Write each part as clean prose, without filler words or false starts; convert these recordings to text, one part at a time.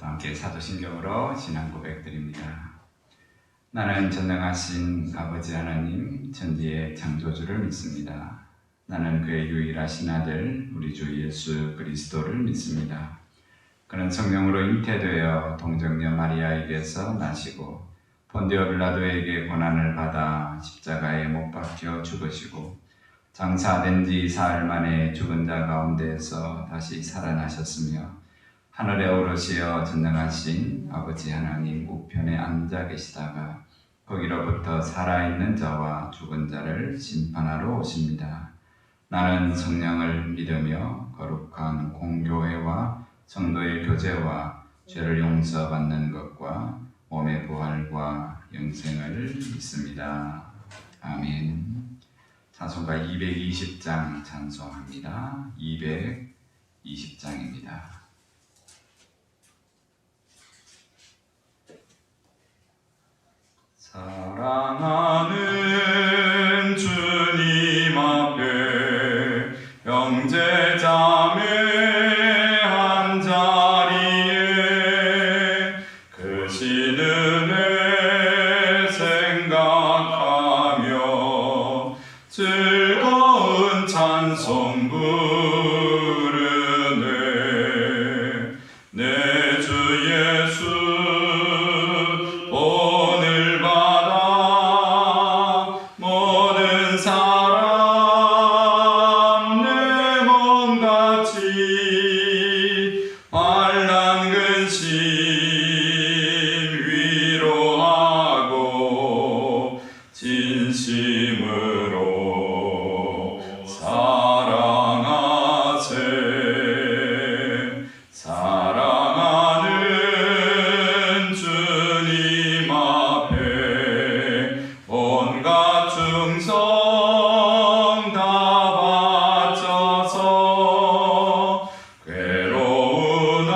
또 함께 사도신경으로 신앙 고백드립니다. 나는 전능하신 아버지 하나님 천지의 창조주를 믿습니다. 나는 그의 유일하신 아들 우리 주 예수 그리스도를 믿습니다. 그는 성령으로 잉태되어 동정녀 마리아에게서 나시고 본디오 빌라도에게 고난을 받아 십자가에 못 박혀 죽으시고 장사된 지 사흘 만에 죽은 자 가운데에서 다시 살아나셨으며 하늘에 오르시어 전능하신 아버지 하나님 우편에 앉아 계시다가 거기로부터 살아있는 자와 죽은 자를 심판하러 오십니다. 나는 성령을 믿으며 거룩한 공교회와 성도의 교제와 죄를 용서받는 것과 몸의 부활과 영생을 믿습니다. 아멘. 찬송가 220장 찬송합니다. 220장입니다. 사랑하는 주님 앞에 형제자매 한자리에 그 신은혜 생각하며 즐거운 찬송 부르네. 내 주 예수 오늘 받아 모든 사람 내 몸같이 환난 근심 위로하고 진심으로 사랑하세. 사랑하는 주님 앞에 온갖 충성 다 바쳐서 괴로우나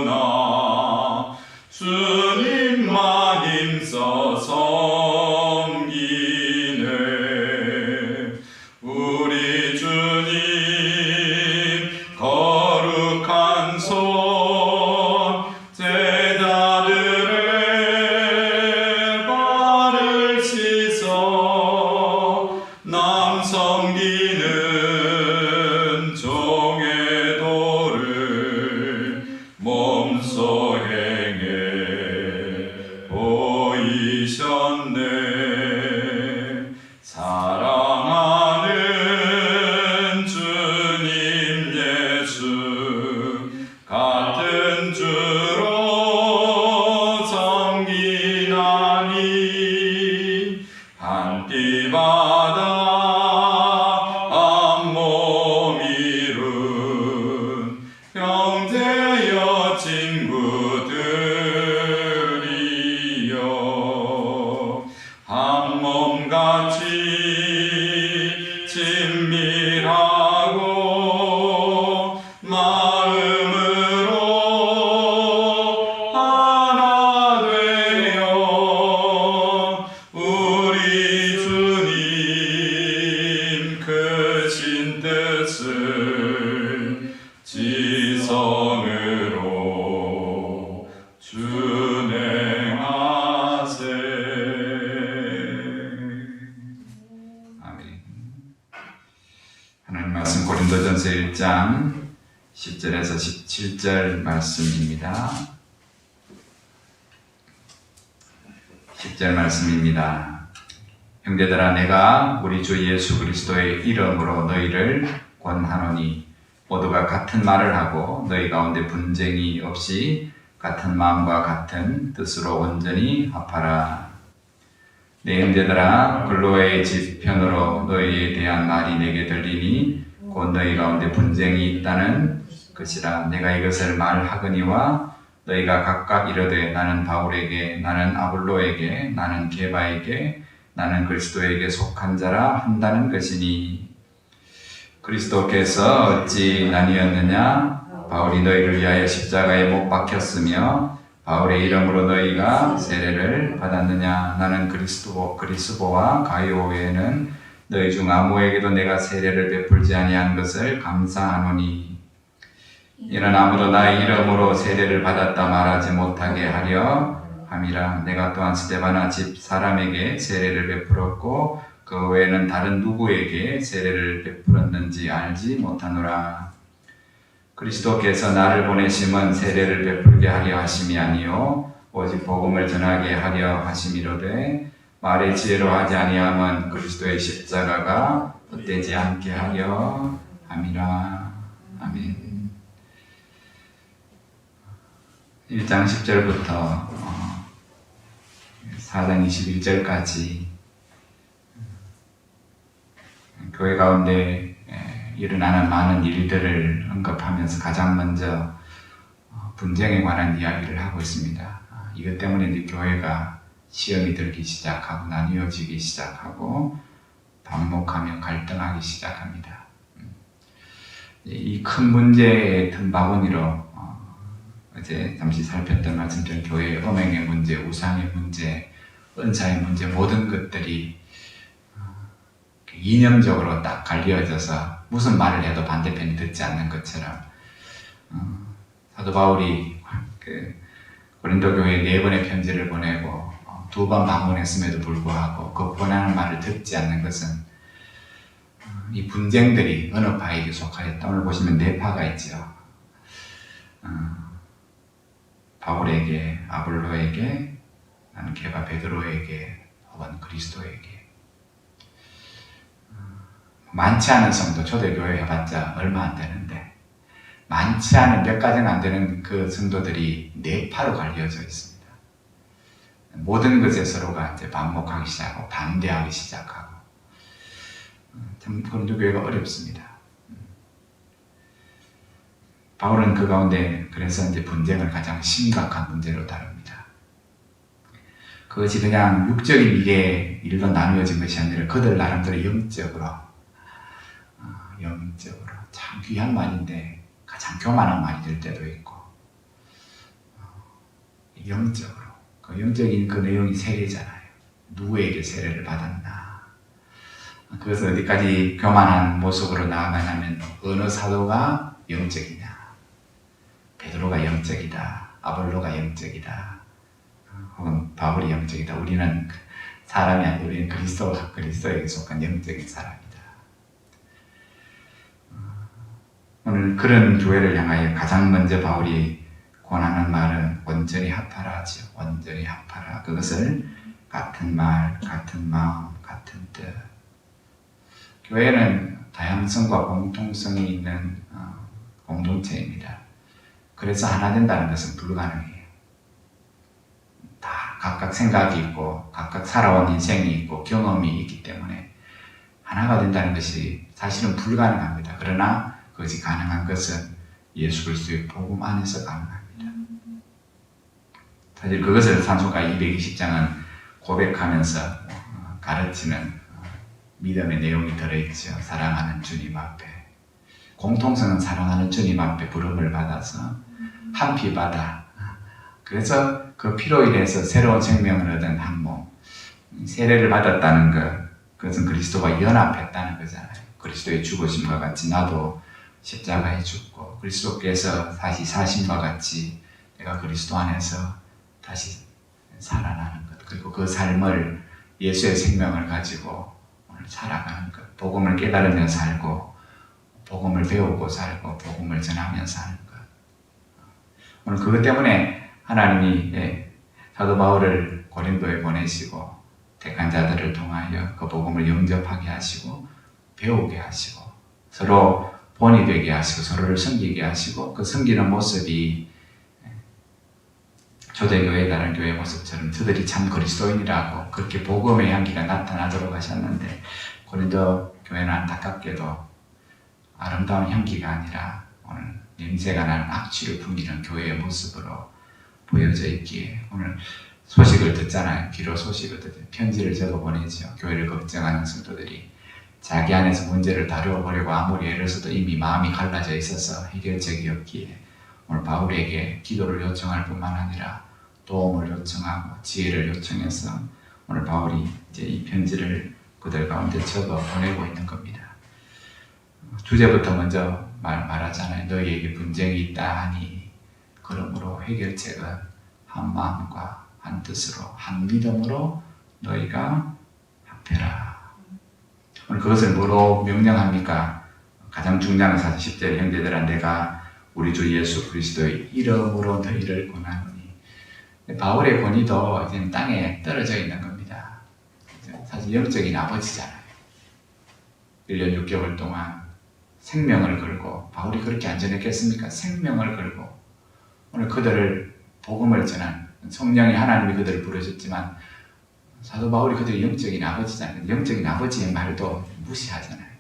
즐거우나 주님만 힘써 섬기네. 우리 주님 거룩한 손 제자들의 발을 씻어 남 섬기는 종의 도를 몸소 행해 보이셨네. 사랑하는 주님 예수 같은 주로 섬기나니 한 피 받아 한 몸 이룬 형제여 친구들이여 한 몸같이 친밀하고 마음으로 하나 되어 우리 주님 크신 뜻을 지성으로 준행하세. 아멘. 하나님 말씀 고린도전서 1장 10절에서 17절 말씀입니다. 10절 말씀입니다. 형제들아 내가 우리 주 예수 그리스도의 이름으로 너희를 권하노니 모두가 같은 말을 하고 너희 가운데 분쟁이 없이 같은 마음과 같은 뜻으로 온전히 합하라. 내 형제들아 글로의 집 편으로 너희에 대한 말이 내게 들리니 곧 너희 가운데 분쟁이 있다는 것이라. 내가 이것을 말하거니와 너희가 각각 이르되 나는 바울에게 나는 아볼로에게 나는 게바에게 나는 그리스도에게 속한 자라 한다는 것이니 그리스도께서 어찌 나뉘었느냐? 바울이 너희를 위하여 십자가에 못 박혔으며 바울의 이름으로 너희가 세례를 받았느냐? 나는 그리스보와 가이오 외에는 너희 중 아무에게도 내가 세례를 베풀지 아니한 것을 감사하노니 이는 아무도 나의 이름으로 세례를 받았다 말하지 못하게 하려 함이라. 내가 또한 스데바나 집 사람에게 세례를 베풀었고 그 외에는 다른 누구에게 세례를 베풀었는지 알지 못하노라. 그리스도께서 나를 보내심은 세례를 베풀게 하려 하심이 아니요 오직 복음을 전하게 하려 하심이로되 말의 지혜로 하지 아니함은 그리스도의 십자가가 헛되지 않게 하려 함이라. 아멘. 1장 10절부터 4장 21절까지 교회 가운데 일어나는 많은 일들을 언급하면서 가장 먼저 분쟁에 관한 이야기를 하고 있습니다. 이것 때문에 이제 교회가 시험이 들기 시작하고 나뉘어지기 시작하고 반목하며 갈등하기 시작합니다. 이 큰 문제의 틈바구니로 어제 잠시 살폈던 말씀처럼 교회의 음행의 문제, 우상의 문제, 은사의 문제 모든 것들이 이념적으로 딱 갈려져서 무슨 말을 해도 반대편이 듣지 않는 것처럼 사도 바울이 고린도 교회에 4번의 편지를 보내고 2번 방문했음에도 불구하고 그 권하는 말을 듣지 않는 것은 이 분쟁들이 어느 파에게 속하였다. 오늘 보시면 4파가 있죠. 바울에게, 아볼로에게, 나는 게바 베드로에게, 혹은 그리스도에게. 많지 않은 성도, 초대교회 해봤자 얼마 안 되는데 많지 않은 몇 가지는 안 되는 그 성도들이 4파로 갈려져 있습니다. 모든 것에 서로가 이제 반목하기 시작하고 반대하기 시작하고 참 고린도 교회가 어렵습니다. 바울은 그 가운데 그래서 이제 분쟁을 가장 심각한 문제로 다룹니다. 그것이 그냥 육적인 일로 나누어진 것이 아니라 그들 나름대로 영적으로 참 귀한 말인데 가장 교만한 말이 될 때도 있고 영적으로 그 영적인 그 내용이 세례잖아요. 누구에게 세례를 받았나. 그것을 어디까지 교만한 모습으로 나아가냐면 어느 사도가 영적이냐. 베드로가 영적이다. 아볼로가 영적이다. 혹은 바울이 영적이다. 우리는 사람이 아니고 우리는 그리스도에게 속한 영적인 사람이다. 오늘 그런 교회를 향하여 가장 먼저 바울이 권하는 말은 온전히 합하라 하죠. 온전히 합하라. 그것을 같은 말, 같은 마음, 같은 뜻. 교회는 다양성과 공통성이 있는 공동체입니다. 그래서 하나 된다는 것은 불가능해요. 다 각각 생각이 있고 각각 살아온 인생이 있고 경험이 있기 때문에 하나가 된다는 것이 사실은 불가능합니다. 그러나 그것이 가능한 것은 예수 그리스도의 복음 안에서 가능합니다. 사실 그것을 산수가 220장은 고백하면서 가르치는 믿음의 내용이 들어있죠. 사랑하는 주님 앞에. 공통성은 사랑하는 주님 앞에 부름을 받아서 한 피 받아. 그래서 그 피로 인해서 새로운 생명을 얻은 한 몸. 세례를 받았다는 것, 그것은 그리스도와 연합했다는 거잖아요. 그리스도의 죽으심과 같이 나도 십자가에 죽고 그리스도께서 다시 사심과 같이 내가 그리스도 안에서 다시 살아나는 것. 그리고 그 삶을 예수의 생명을 가지고 오늘 살아가는 것. 복음을 깨달으며 살고 복음을 배우고 살고 복음을 전하며 사는 것. 오늘 그것 때문에 하나님이 사도 바울을 고린도에 보내시고 택한 자들을 통하여 그 복음을 영접하게 하시고 배우게 하시고 서로 본이 되게 하시고 서로를 섬기게 하시고 그 섬기는 모습이 초대교회 다른 교회 모습처럼 저들이 참 그리스도인이라고 그렇게 복음의 향기가 나타나도록 하셨는데 고린도 교회는 안타깝게도 아름다운 향기가 아니라 오늘 냄새가 나는 악취를 풍기는 교회의 모습으로 보여져 있기에 오늘 소식을 듣잖아요. 귀로 소식을 듣잖아요. 편지를 적어 보내죠. 교회를 걱정하는 성도들이 자기 안에서 문제를 다루어 보려고 아무리 애를 써도 이미 마음이 갈라져 있어서 해결책이 없기에 오늘 바울에게 기도를 요청할 뿐만 아니라 도움을 요청하고 지혜를 요청해서 오늘 바울이 이제 이 편지를 그들 가운데 적어 보내고 있는 겁니다. 주제부터 먼저 말하잖아요. 너희에게 분쟁이 있다 하니 그러므로 해결책은 한 마음과 한 뜻으로 한 믿음으로 너희가 합해라. 오늘 그것을 뭐로 명령합니까? 가장 중요한 사실 10절 형제들아 내가 우리 주 예수 그리스도의 이름으로 너희를 권하노니. 바울의 권위도 이제 땅에 떨어져 있는 겁니다. 사실 영적인 아버지잖아요. 1년 6개월 동안 생명을 걸고, 바울이 그렇게 안전했겠습니까? 생명을 걸고 오늘 그들을 복음을 전한, 성령이 하나님이 그들을 부르셨지만 사도 바울이 그들의 영적인 아버지잖아요. 영적인 아버지의 말도 무시하잖아요.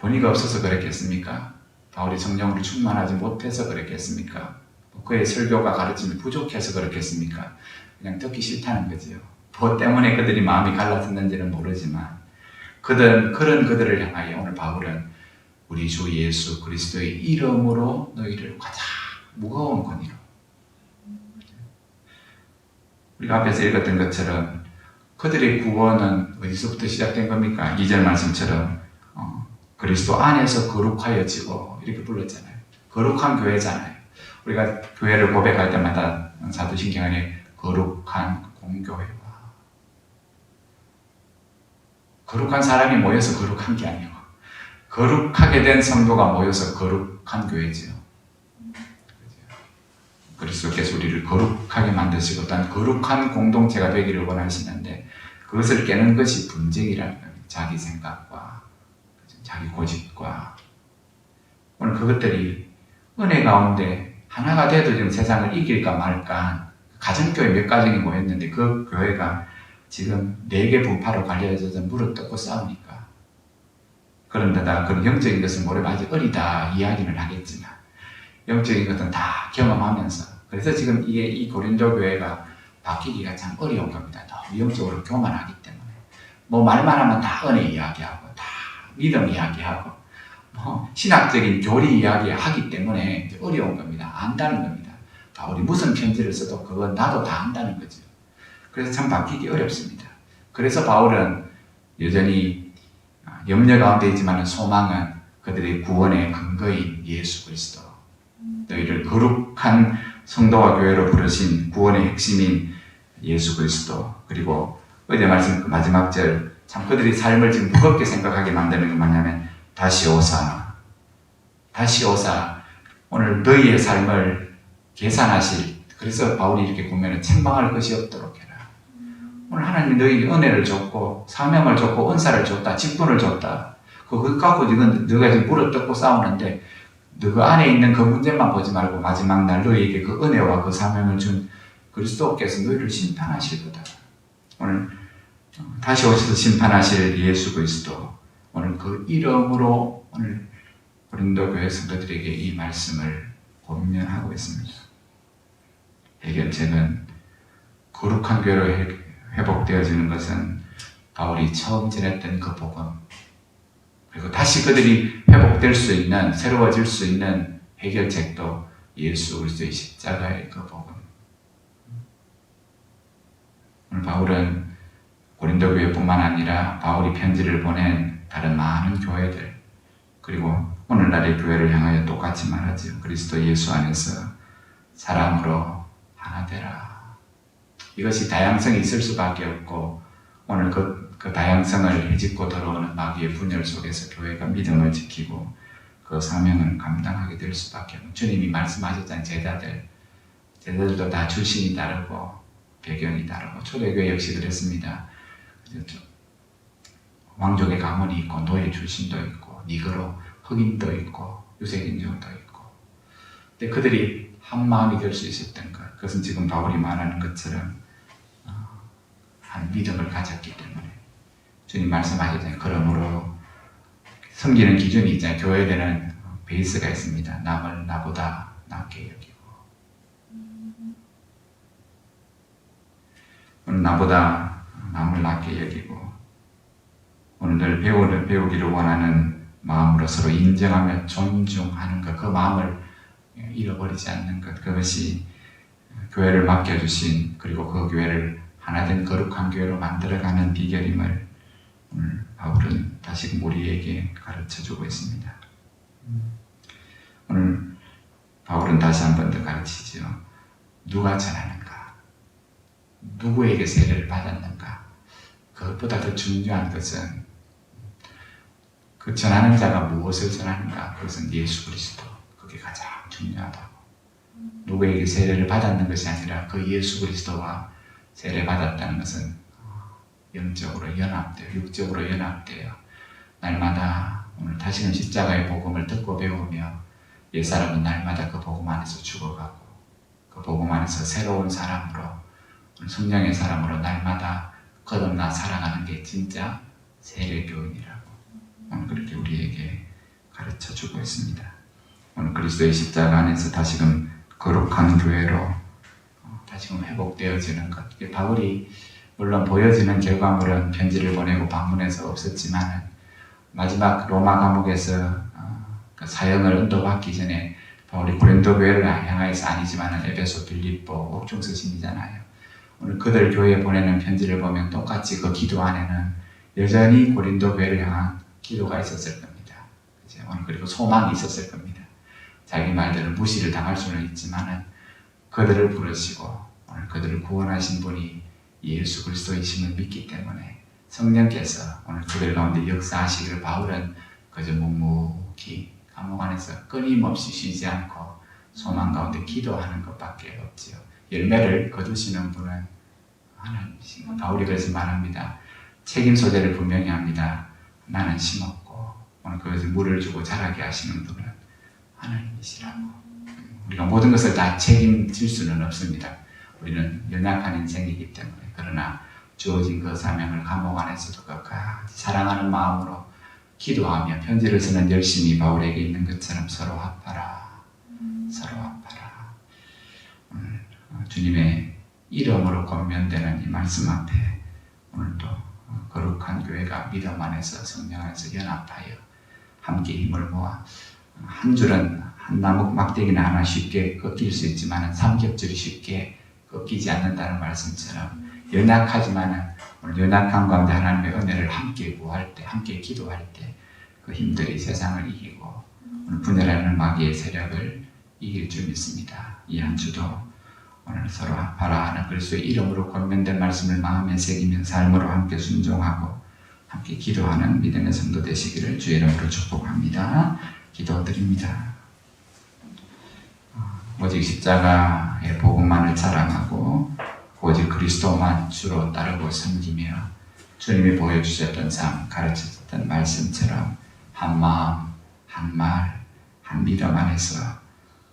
권위가 없어서 그랬겠습니까? 바울이 성령으로 충만하지 못해서 그랬겠습니까? 그의 설교가 가르침이 부족해서 그렇겠습니까? 그냥 듣기 싫다는 거지요. 뭐 때문에 그들이 마음이 갈라졌는지는 모르지만 그런 그들을 향하여 오늘 바울은 우리 주 예수 그리스도의 이름으로 너희를 가장 무거운 권위로, 우리가 앞에서 읽었던 것처럼 그들의 구원은 어디서부터 시작된 겁니까? 2절 말씀처럼 그리스도 안에서 거룩하여지고 이렇게 불렀잖아요. 거룩한 교회잖아요. 우리가 교회를 고백할 때마다 사도신경에 거룩한 공교회와, 거룩한 사람이 모여서 거룩한 게 아니고 거룩하게 된 성도가 모여서 거룩한 교회지요. 그리스도께서 우리를 거룩하게 만드시고 또한 거룩한 공동체가 되기를 원하시는데 그것을 깨는 것이 분쟁이라는 겁니다. 자기 생각과 자기 고집과, 오늘 그것들이 은혜 가운데 하나가 돼도 지금 세상을 이길까 말까 가정교회 몇 가정이 모였는데 그 교회가 지금 4개 분파로 갈려져서 무릎 뜯고 싸우니까, 그런데다 그런 영적인 것은 모르면 아직 어리다 이야기는 하겠지만 영적인 것은 다 경험하면서, 그래서 지금 이 고린도 교회가 바뀌기가 참 어려운 겁니다. 너무 영적으로 교만하기 때문에 뭐 말만 하면 다 은혜 이야기하고 다 믿음 이야기하고 뭐 신학적인 교리 이야기하기 때문에 어려운 겁니다. 안다는 겁니다. 바울이 무슨 편지를 써도 그건 나도 다 안다는 거죠. 그래서 참 바뀌기 어렵습니다. 그래서 바울은 여전히 염려 가운데 있지만 소망은 그들의 구원의 근거인 예수 그리스도, 너희를 거룩한 성도와 교회로 부르신 구원의 핵심인 예수 그리스도, 그리고 어제 말씀 그 마지막 절, 참 그들의 삶을 지금 무겁게 생각하게 만드는 게 뭐냐면 다시 오사, 다시 오사, 오늘 너희의 삶을 계산하실, 그래서 바울이 이렇게 보면 책망할 것이 없도록 해라. 오늘 하나님이 너희에게 은혜를 줬고 사명을 줬고 은사를 줬다, 직분을 줬다. 그거 갖고 지금 너가 지금 무릎 뜯고 싸우는데 너 안에 있는 그 문제만 보지 말고 마지막 날 너희에게 그 은혜와 그 사명을 준 그리스도께서 너희를 심판하실 거다. 오늘 다시 오셔서 심판하실 예수 그리스도, 오늘 그 이름으로 오늘 고린도 교회 성도들에게 이 말씀을 권면하고 있습니다. 해결책은 거룩한 교회로 회복되어지는 것은 바울이 처음 전했던 그 복음, 그리고 다시 그들이 회복될 수 있는, 새로워질 수 있는 해결책도 예수 그리스도의 십자가의 그 복음. 오늘 바울은 고린도 교회뿐만 아니라 바울이 편지를 보낸 다른 많은 교회들, 그리고 오늘날의 교회를 향하여 똑같이 말하지요. 그리스도 예수 안에서 사랑으로 하나 되라. 이것이 다양성이 있을 수밖에 없고, 오늘 그 다양성을 헤집고 들어오는 마귀의 분열 속에서 교회가 믿음을 지키고 그 사명을 감당하게 될 수밖에 없고, 주님이 말씀하셨잖아요. 제자들도 다 출신이 다르고 배경이 다르고, 초대교회 역시 그랬습니다. 왕족의 가문이 있고 노예 출신도 있고 니그로 흑인도 있고 유색인종도 있고, 근데 그들이 한 마음이 될 수 있었던 것, 그것은 지금 바울이 말하는 것처럼 한 믿음을 가졌기 때문에, 주님 말씀하셨잖아요. 그러므로 섬기는 기준이 있잖아요. 교회에는 베이스가 있습니다. 남을 나보다 낫게 여기고, 오늘 나보다 남을 낫게 여기고, 오늘 늘 배우기를 원하는 마음으로 서로 인정하며 존중하는 것, 그 마음을 잃어버리지 않는 것, 그것이 교회를 맡겨주신, 그리고 그 교회를 하나된 거룩한 교회로 만들어가는 비결임을 오늘 바울은 다시금 우리에게 가르쳐주고 있습니다. 오늘 바울은 다시 한 번 더 가르치죠. 누가 전하는가? 누구에게 세례를 받았는가? 그것보다 더 중요한 것은 그 전하는 자가 무엇을 전하는가? 그것은 예수 그리스도. 그게 가장 중요하다고. 누구에게 세례를 받았는 것이 아니라 그 예수 그리스도와 세례 받았다는 것은 영적으로 연합되어, 육적으로 연합되어 날마다 오늘 다시금 십자가의 복음을 듣고 배우며 옛사람은 날마다 그 복음 안에서 죽어가고 그 복음 안에서 새로운 사람으로 성령의 사람으로 날마다 거듭나 살아가는 게 진짜 세례교인이라고 오늘 그렇게 우리에게 가르쳐주고 있습니다. 오늘 그리스도의 십자가 안에서 다시금 거룩한 교회로 다시금 회복되어지는 것. 바울이 물론 보여지는 결과물은 편지를 보내고 방문해서 없었지만 마지막 로마 감옥에서 그 사형을 언도받기 전에 바울이 고린도 교회를 향하여서 아니지만 에베소, 빌립보, 옥중 서신이잖아요. 오늘 그들 교회에 보내는 편지를 보면 똑같이 그 기도 안에는 여전히 고린도 교회를 향한 기도가 있었을 겁니다. 그죠? 오늘 그리고 소망이 있었을 겁니다. 자기 말대로 무시를 당할 수는 있지만 그들을 부르시고 오늘 그들을 구원하신 분이 예수 그리스도이심을 믿기 때문에 성령께서 오늘 그들 가운데 역사하시기를 바울은 그저 묵묵히 감옥 안에서 끊임없이 쉬지 않고 소망 가운데 기도하는 것밖에 없지요. 열매를 거두시는 분은 하나님이시고 바울이 그래서 말합니다. 책임 소재를 분명히 합니다. 나는 심었고 오늘 그것을 물을 주고 자라게 하시는 분은 하나님이시라고. 우리가 모든 것을 다 책임질 수는 없습니다. 우리는 연약한 인생이기 때문에. 그러나 주어진 그 사명을 감옥 안에서도 끝까지 사랑하는 마음으로 기도하며 편지를 쓰는 열심이 바울에게 있는 것처럼 서로 합하라. 서로 합하라. 주님의 이름으로 권면되는 이 말씀 앞에 오늘도 거룩한 교회가 믿음 안에서 성령 안에서 연합하여 함께 힘을 모아 한 줄은 한 나무 막대기는 하나 쉽게 꺾일 수 있지만 삼겹줄이 쉽게 꺾이지 않는다는 말씀처럼 연약하지만 오늘 연약한 가운데 하나님의 은혜를 함께 구할 때, 함께 기도할 때 그 힘들이 세상을 이기고 오늘 분열하는 마귀의 세력을 이길 줄 믿습니다. 이 한 주도 오늘 서로 합하라 하는 그리스도의 이름으로 권면된 말씀을 마음에 새기며 삶으로 함께 순종하고 함께 기도하는 믿음의 성도 되시기를 주의 이름으로 축복합니다. 기도드립니다. 오직 십자가의 복음만을 자랑하고 오직 그리스도만 주로 따르고 섬기며 주님이 보여주셨던 삶, 가르치셨던 말씀처럼 한 마음, 한 말, 한 믿음 안에서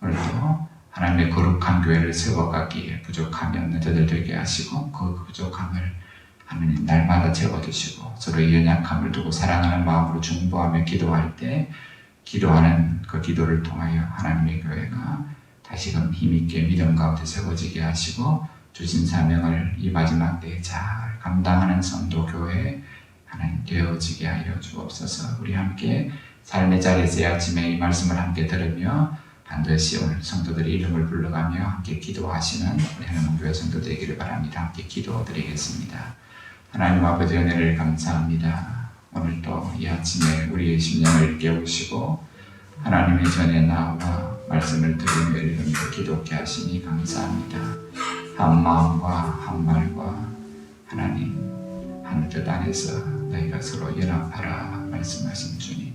오늘도 하나님의 거룩한 교회를 세워가기에 부족함이 없는 저들 되게 하시고 그 부족함을 하나님 날마다 채워주시고 서로의 연약함을 두고 사랑하는 마음으로 중보하며 기도할 때 기도하는 그 기도를 통하여 하나님의 교회가 다시금 힘있게 믿음 가운데 세워지게 하시고 주신 사명을 이 마지막 때에 잘 감당하는 성도 교회 하나님 되어지게 하여 주옵소서. 우리 함께 삶의 자리에서 아침에 이 말씀을 함께 들으며 반드시 오늘 성도들의 이름을 불러가며 함께 기도하시는 우리 하나님 교회 성도 되기를 바랍니다. 함께 기도드리겠습니다. 하나님 아버지 은혜를 감사합니다. 오늘도 이 아침에 우리의 심령을 깨우시고 하나님의 전에 나와 말씀을 들으며 이름으로 기도케 하시니 감사합니다. 한 마음과 한 말과 하나님 한 뜻 안에서 너희가 서로 연합하라 말씀하신 주님,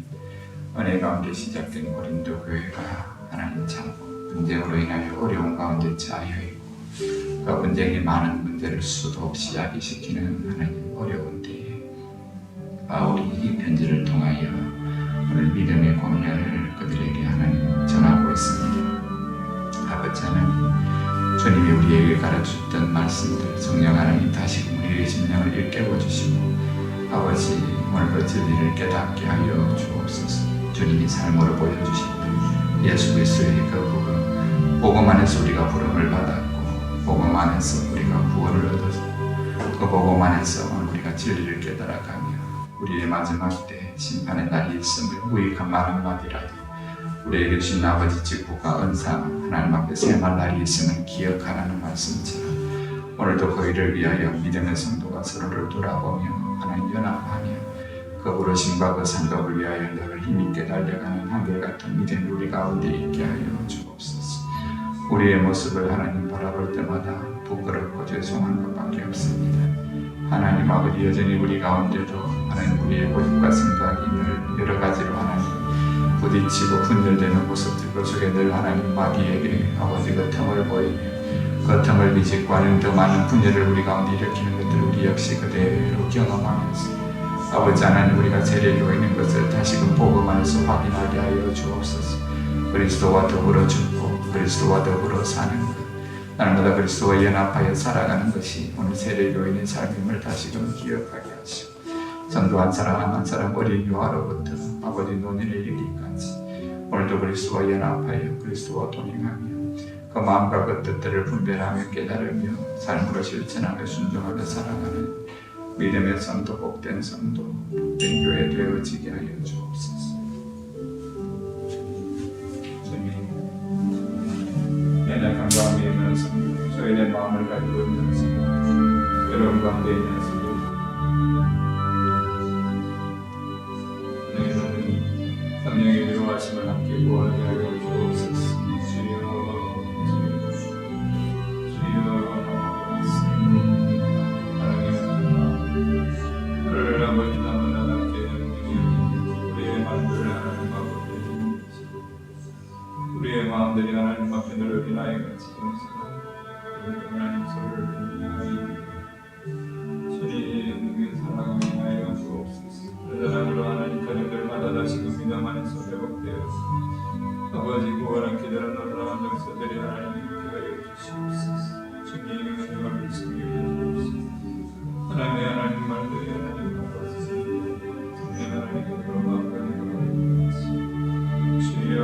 은혜 가운데 시작된 고린도 교회가 하나님 참 분쟁으로 인하여 어려운 가운데 처하여 있고 그 분쟁이 많은 문제를 수도 없이 야기시키는 하나님 어려운 때에 바울이 이 편지를 통하여 오늘 믿음의 권면을 그들에게 하나님 전하고 있습니다. 아버지 하나님, 주님이 우리에게 가르쳤던 말씀들 성령 하나님 다시금 우리의 심령을 일깨워 주시고 아버지 오늘 그 진리를 깨닫게 하여 주옵소서. 주님이 삶으로 보여주신 예수 그리스도의 그 복음 안에서 우리가 부름을 받았고 복음 안에서 우리가 구원을 얻었고 그 복음 안에서 오늘 우리가 진리를 깨달아가며 우리의 마지막 때 심판의 날이 있음을 무익한 말 한마디라도 우리에게 주신 아버지 직분과 은상 하나님 앞에 세말 날이 있음을 기억하라는 말씀처럼 오늘도 그 일을 위하여 믿음의 성도가 서로를 돌아보며 하나님 연합하며 그 그 부르심과 그 상급을 위하여 늘 힘있게 달려가는 한결같은 믿음이 우리 가운데 있게 하여 주옵소서. 우리의 모습을 하나님 바라볼 때마다 부끄럽고 죄송한 것밖에 없습니다. 하나님 아버지, 여전히 우리 가운데도 하나님 우리의 고집과 생각이 늘 여러 가지로 하나님 부딪히고 분열되는 모습들, 그 속에 늘 하나님 마귀에게 아버지 그 틈을 보이며 그 틈을 비집고 하는 더 많은 분열을 우리 가운데 일으키는 것들을 우리 역시 그대로 경험하면서 아버지 하나님, 우리가 세례되어 있는 것을 다시금 복음 안에서 확인하게 하여 주옵소서. 그리스도와 더불어 죽고 그리스도와 더불어 사는 것, 날마다 그리스도와 연합하여 살아가는 것이 오늘 세례되어 있는 삶임을 다시금 기억하게 하시고, 성도 한 사람 한 사람 어린 유아로부터 아버지 노년에 이르기까지 오늘도 그리스도와 연합하여 그리스도와 동행하며 그 마음과 그 뜻들을 분별하며 깨달으며 삶으로 실천하며 순종하며 살아가는 믿음의 성도, 복된 성도, 복된 교회 되어지게 하여 주옵소서. 주님, 연약한 가운데 있는 성도, 소외된 마음을 가지고 있는 성도, 여러분 가운데 있는 성도, 너희는 성령의 위로하심을 함께 구하게 하여 주옵소서. 우리의 마음들이 하나님 앞에 늘 어린아이 같이 하나님 소리를 듣는 주님 사랑하게 하여 주옵소서. 여전함으로 하나님 가정들마다 다시금 믿음 안에서 회복되어서 아버지 구원한 기도를 놀라운 역사들이 하나님 있게 하여 주시옵소서. 주님 은혜가 말씀이 주옵소서. 하나님의 하나님 말들이 하나님 앞에서 주님 하나님 곁으로 마음까지 주여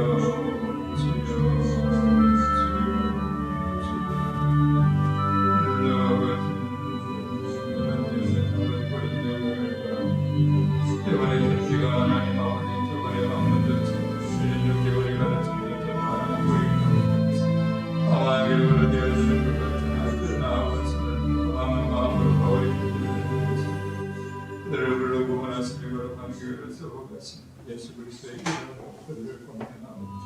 예수 그리스도의 이름으로 그들을 권하옵나이다.